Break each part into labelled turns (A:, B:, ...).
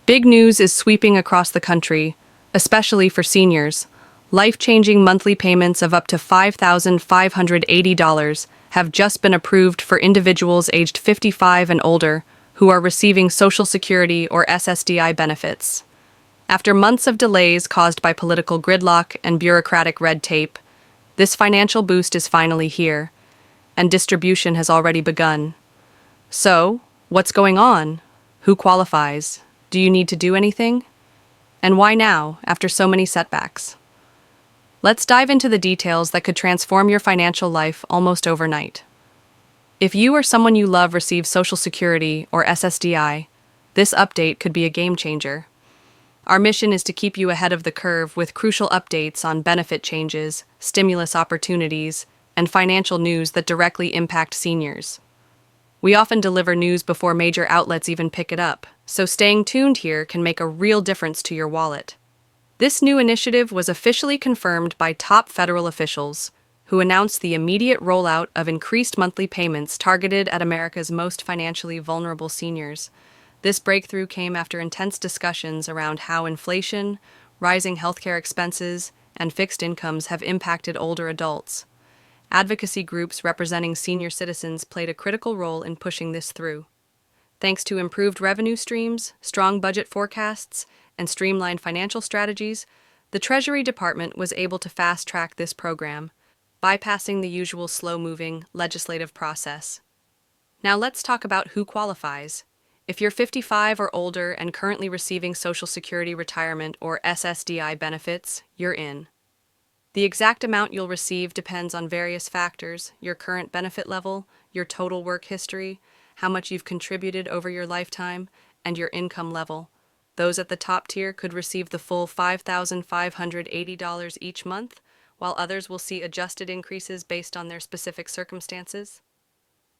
A: Big news is sweeping across the country, especially for seniors. Life-changing monthly payments of up to $5,580 have just been approved for individuals aged 55 and older who are receiving Social Security or SSDI benefits. After months of delays caused by political gridlock and bureaucratic red tape, this financial boost is finally here, and distribution has already begun. So, what's going on? Who qualifies? Do you need to do anything? And why now, after so many setbacks? Let's dive into the details that could transform your financial life almost overnight. If you or someone you love receives Social Security or SSDI, this update could be a game changer. Our mission is to keep you ahead of the curve with crucial updates on benefit changes, stimulus opportunities, and financial news that directly impact seniors. We often deliver news before major outlets even pick it up, so staying tuned here can make a real difference to your wallet. This new initiative was officially confirmed by top federal officials, who announced the immediate rollout of increased monthly payments targeted at America's most financially vulnerable seniors. This breakthrough came after intense discussions around how inflation, rising healthcare expenses, and fixed incomes have impacted older adults. Advocacy groups representing senior citizens played a critical role in pushing this through. Thanks to improved revenue streams, strong budget forecasts, and streamlined financial strategies, the Treasury Department was able to fast-track this program, bypassing the usual slow-moving legislative process. Now let's talk about who qualifies. If you're 55 or older and currently receiving Social Security Retirement or SSDI benefits, you're in. The exact amount you'll receive depends on various factors: your current benefit level, your total work history, how much you've contributed over your lifetime, and your income level. Those at the top tier could receive the full $5,580 each month, while others will see adjusted increases based on their specific circumstances.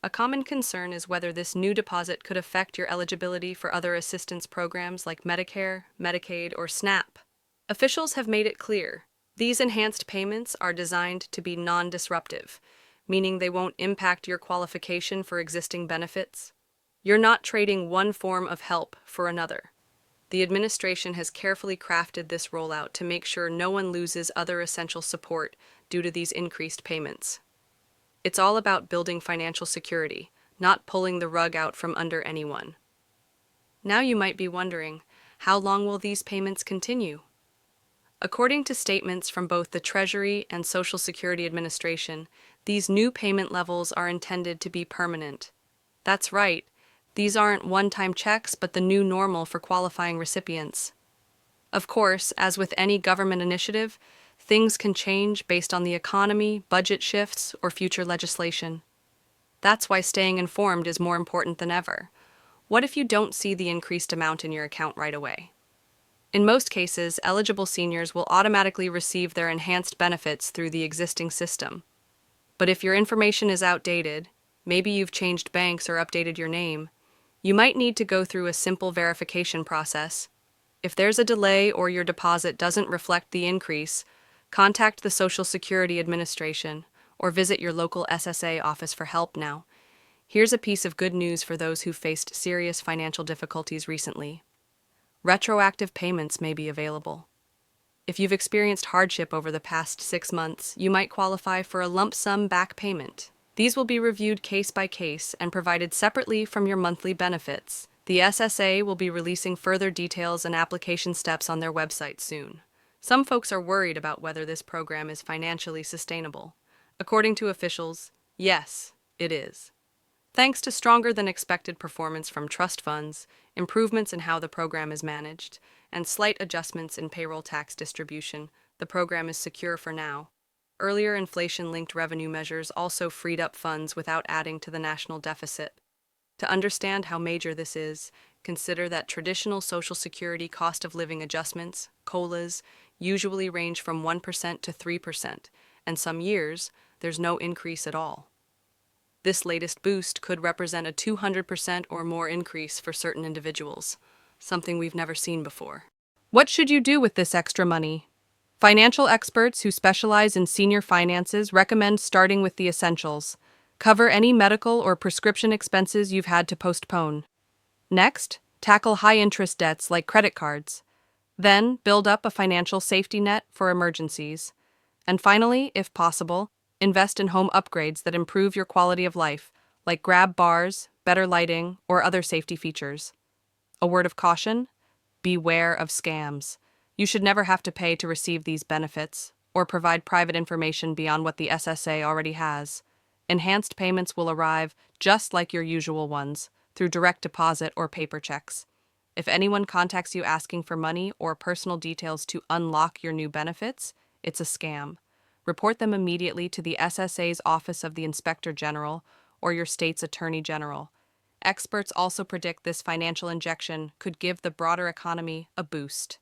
A: A common concern is whether this new deposit could affect your eligibility for other assistance programs like Medicare, Medicaid, or SNAP. Officials have made it clear these enhanced payments are designed to be non-disruptive, meaning they won't impact your qualification for existing benefits. You're not trading one form of help for another. The administration has carefully crafted this rollout to make sure no one loses other essential support due to these increased payments. It's all about building financial security, not pulling the rug out from under anyone. Now you might be wondering, how long will these payments continue? According to statements from both the Treasury and Social Security Administration, these new payment levels are intended to be permanent. That's right, these aren't one-time checks, but the new normal for qualifying recipients. Of course, as with any government initiative, things can change based on the economy, budget shifts, or future legislation. That's why staying informed is more important than ever. What if you don't see the increased amount in your account right away? In most cases, eligible seniors will automatically receive their enhanced benefits through the existing system. But if your information is outdated, maybe you've changed banks or updated your name, you might need to go through a simple verification process. If there's a delay or your deposit doesn't reflect the increase, contact the Social Security Administration or visit your local SSA office for help now. Here's a piece of good news for those who faced serious financial difficulties recently. Retroactive payments may be available. If you've experienced hardship over the past 6 months, you might qualify for a lump sum back payment. These will be reviewed case by case and provided separately from your monthly benefits. The SSA will be releasing further details and application steps on their website soon. Some folks are worried about whether this program is financially sustainable. According to officials, yes, it is. Thanks to stronger than expected performance from trust funds, improvements in how the program is managed, and slight adjustments in payroll tax distribution, the program is secure for now. Earlier inflation-linked revenue measures also freed up funds without adding to the national deficit. To understand how major this is, consider that traditional Social Security cost of living adjustments, COLAs, usually range from 1% to 3%, and some years, there's no increase at all. This latest boost could represent a 200% or more increase for certain individuals, something we've never seen before. What should you do with this extra money? Financial experts who specialize in senior finances recommend starting with the essentials. Cover any medical or prescription expenses you've had to postpone. Next, Tackle high-interest debts like credit cards. Then, build up a financial safety net for emergencies. And finally, if possible, invest in home upgrades that improve your quality of life, like grab bars, better lighting, or other safety features. A word of caution: beware of scams. You should never have to pay to receive these benefits or provide private information beyond what the SSA already has. Enhanced payments will arrive just like your usual ones, through direct deposit or paper checks. If anyone contacts you asking for money or personal details to unlock your new benefits, it's a scam. Report them immediately to the SSA's Office of the Inspector General or your state's Attorney General. Experts also predict this financial injection could give the broader economy a boost.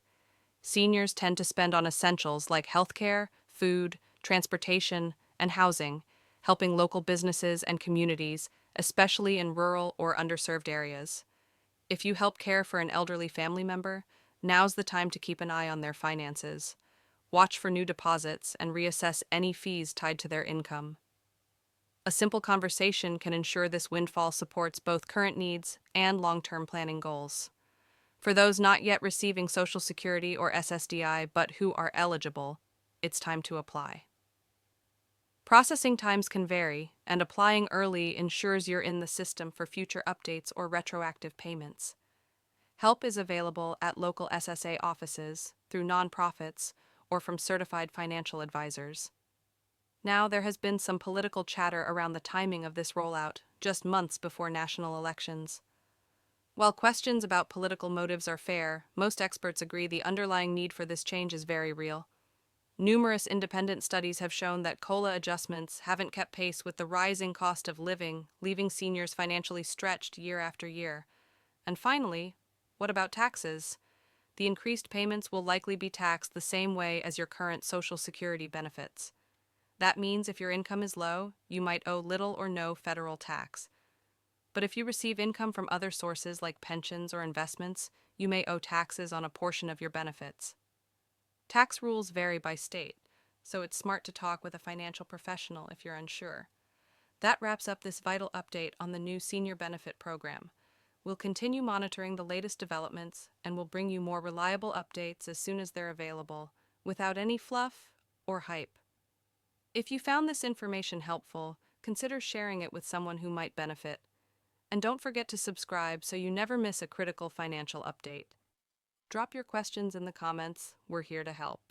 A: Seniors tend to spend on essentials like healthcare, food, transportation, and housing, helping local businesses and communities, especially in rural or underserved areas. If you help care for an elderly family member, now's the time to keep an eye on their finances. Watch for new deposits and reassess any fees tied to their income. A simple conversation can ensure this windfall supports both current needs and long-term planning goals. For those not yet receiving Social Security or SSDI but who are eligible, it's time to apply. Processing times can vary, and applying early ensures you're in the system for future updates or retroactive payments. Help is available at local SSA offices, through nonprofits, or from certified financial advisors. Now, there has been some political chatter around the timing of this rollout, just months before national elections. While questions about political motives are fair, most experts agree the underlying need for this change is very real. Numerous independent studies have shown that COLA adjustments haven't kept pace with the rising cost of living, leaving seniors financially stretched year after year. And finally, what about taxes? The increased payments will likely be taxed the same way as your current Social Security benefits. That means if your income is low, you might owe little or no federal tax. But if you receive income from other sources like pensions or investments, you may owe taxes on a portion of your benefits. Tax rules vary by state, so it's smart to talk with a financial professional if you're unsure. That wraps up this vital update on the new senior benefit program. We'll continue monitoring the latest developments and will bring you more reliable updates as soon as they're available, without any fluff or hype. If you found this information helpful, consider sharing it with someone who might benefit. And don't forget to subscribe so you never miss a critical financial update. Drop your questions in the comments. We're here to help.